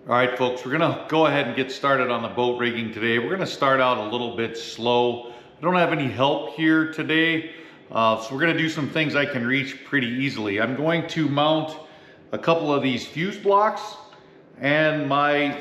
All right, folks, we're gonna go ahead and get started on the boat rigging today. We're gonna start out a little bit slow. I don't have any help here today, so we're gonna do some things I can reach pretty easily. I'm going to mount a couple of these fuse blocks and my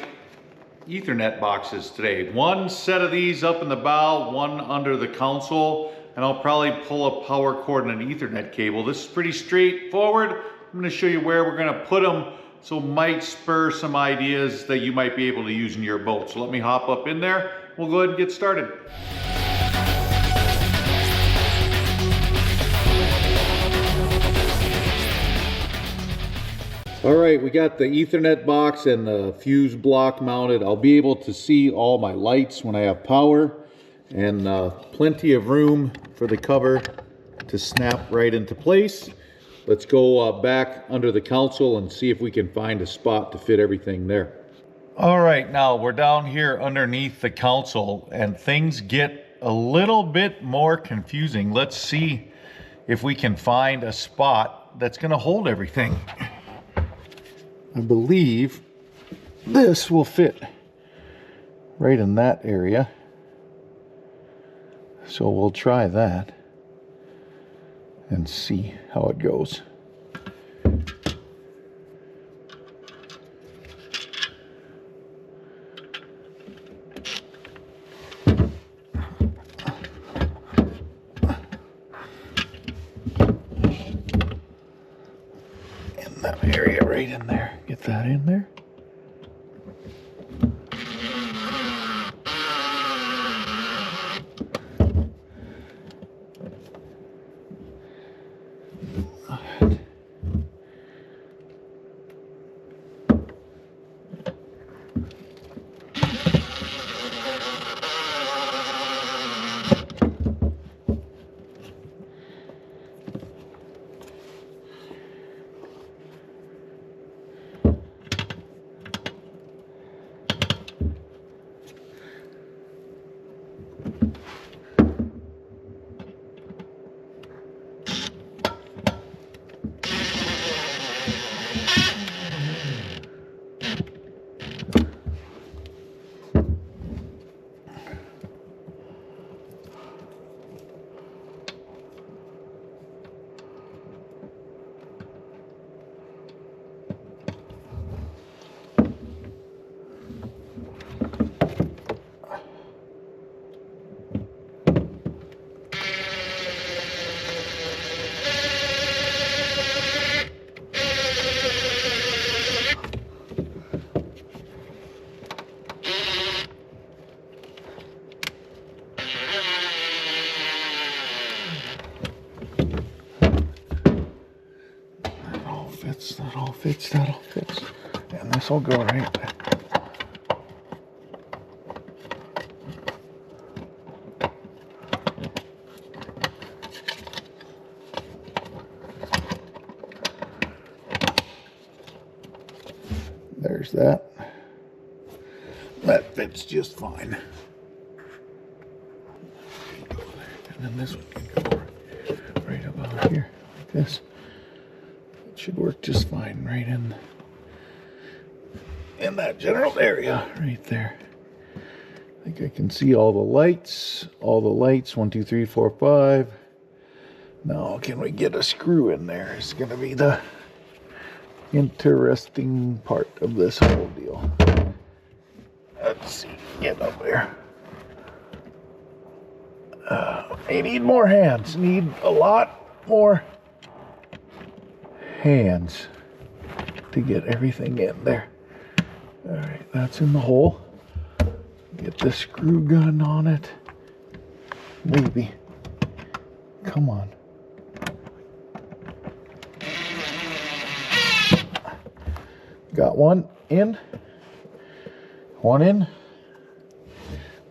Ethernet boxes today. One set of these up in the bow, one under the console, and I'll probably pull a power cord and an Ethernet cable. This is pretty straightforward. I'm gonna show you where we're gonna put them, so might spur some ideas that you might be able to use in your boat. So let me hop up in there. We'll go ahead and get started. All right, we got the Ethernet box and the fuse block mounted. I'll be able to see all my lights when I have power, and plenty of room for the cover to snap right into place. Let's go back under the console and see if we can find a spot to fit everything there. All right, now we're down here underneath the console and things get a little bit more confusing. Let's see if we can find a spot that's gonna hold everything. I believe this will fit right in that area. So we'll try that and see how it goes. In that area right in there. Get that in there. That all fits. And this will go right there. There's that. That fits just fine. And then this one can go right about here, like this. Should work just fine right in that general area right there. I think I can see all the lights. 1, 2, 3, 4, 5. Now can we get a screw in there? It's gonna be the interesting part of this whole deal. Let's see, get up there. I need more hands. Need a lot more hands to get everything in there. All right, that's in the hole. Get the screw gun on it. Maybe. Come on. Got one in. One in.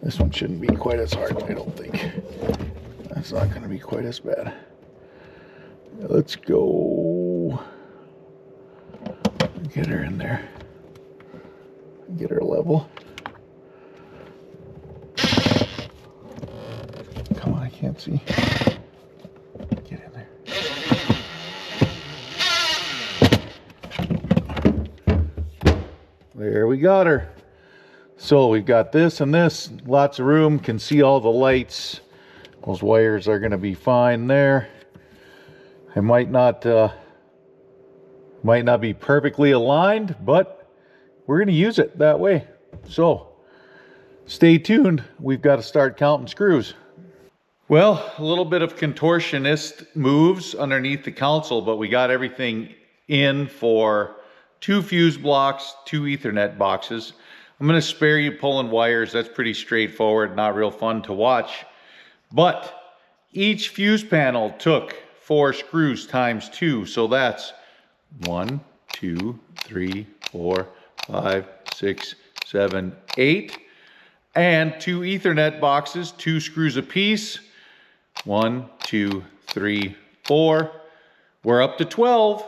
This one shouldn't be quite as hard, I don't think. That's not going to be quite as bad. Let's go get her in there. Get her level. Come on, I can't see. Get in there. There we got her. So we've got this and this, lots of room, can see all the lights. Those wires are going to be fine there. I might not be perfectly aligned, but we're going to use it that way. So stay tuned. We've got to start counting screws. Well, a little bit of contortionist moves underneath the console, but we got everything in for 2 fuse blocks, 2 Ethernet boxes. I'm going to spare you pulling wires. That's pretty straightforward, not real fun to watch. But each fuse panel took 4 screws times 2. So that's 1, 2, 3, 4, 5, 6, 7, 8. And 2 Ethernet boxes, 2 screws apiece. 1, 2, 3, 4. We're up to 12.